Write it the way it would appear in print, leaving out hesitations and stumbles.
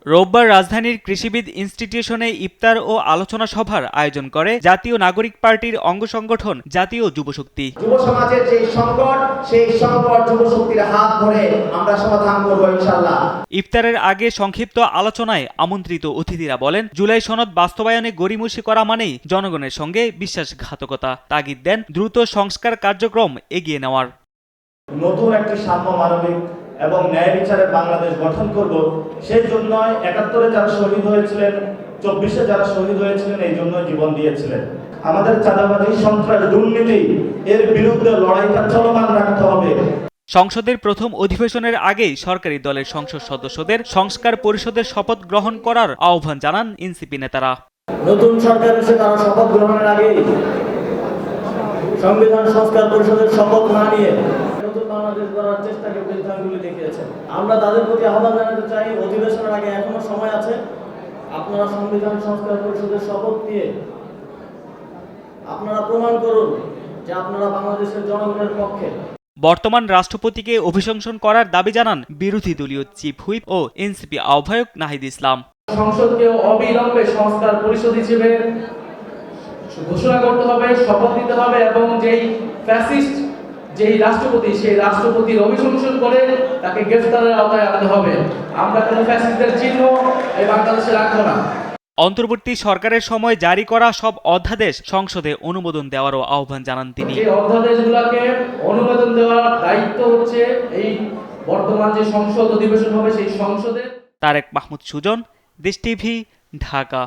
রোববার রাজধানীর কৃষিবিদ ইনস্টিটিউশনে ইফতার ও আলোচনা সভার আয়োজন করে জাতীয় নাগরিক পার্টির অঙ্গ সংগঠন জাতীয় যুবশক্তি। যুব সমাজের যে সংকট, সেই সংকট যুবশক্তির হাত ধরে আমরা সমাধান করব ইনশাআল্লাহ। ইফতারের আগে সংক্ষিপ্ত আলোচনায় আমন্ত্রিত অতিথিরা বলেন, জুলাই সনদ বাস্তবায়নে গড়িমসি করা মানেই জনগণের সঙ্গে বিশ্বাসঘাতকতা। তাগিদ দেন দ্রুত সংস্কার কার্যক্রম এগিয়ে নেওয়ার। নতুন একটি সাম্য, মানবিক এবং ন্যায় বিচারের বাংলাদেশ গঠন করব। সেই জন্য ৭১-এ যারা শহীদ হয়েছিলেন, ২৪-এ যারা শহীদ হয়েছিলেন, এই জন্য জীবন দিয়েছিলেন। আমাদের চাঁদাবাজি, সন্ত্রাস, দুর্নীতি এর বিরুদ্ধে লড়াইটা চলমান রাখতে হবে। সংসদের প্রথম অধিবেশনের আগেই সরকারি দলের সংসদ সদস্যদের সংস্কার পরিষদের শপথ গ্রহণ করার আহ্বান জানান এনসিপি নেতারা। নতুন সরকার এসে তারা শপথ গ্রহণের আগেই সংবিধান সংস্কার পরিষদের শপথ না নিয়ে নতুন বাংলাদেশ গড়ার চেষ্টাকে বৃদ্ধাঙ্গুলি দেখিয়েছে। আমরা তাদের প্রতি আহ্বান জানাতে চাই, অধিবেশনের আগে এখনো সময় আছে। আপনারা সংবিধান সংস্কার পরিষদের শপথ নিয়ে আপনারা প্রমাণ করুন যে আপনারা বাংলাদেশের জনগণের পক্ষে। বর্তমান রাষ্ট্রপতিকে অভিশংসন করার দাবি জানান বিরোধী দলীয় চিফ হুইপ ও এনসিপি আহ্বায়ক নাহিদ ইসলাম। সংসদকে অবিলম্বে সংস্কার পরিষদ হিসেবে ঘোষণা করতে হবে, শপথ নিতে হবে এবং যেই ফ্যাসিস্ট যেই রাষ্ট্রপতি, সেই রাষ্ট্রপতির অভিশংসন করে তাকে গ্রেফতারের আওতায় আনতে হবে। আমরা কোনো ফ্যাসিস্টদের চিহ্ন এই বাংলাদেশে রাখবো না। অন্তর্বর্তী সরকারের সময় জারি করা সব অধ্যাদেশ সংসদে অনুমোদন দেওয়ারও আহ্বান জানান তিনি। এই অধ্যাদেশগুলোকে অনুমোদন দেওয়ার দায়িত্ব হচ্ছে এই বর্তমান যে সংসদ অধিবেশন হবে সেই সংসদে। তারেক মাহমুদ সুজন, দেশ টিভি, ঢাকা।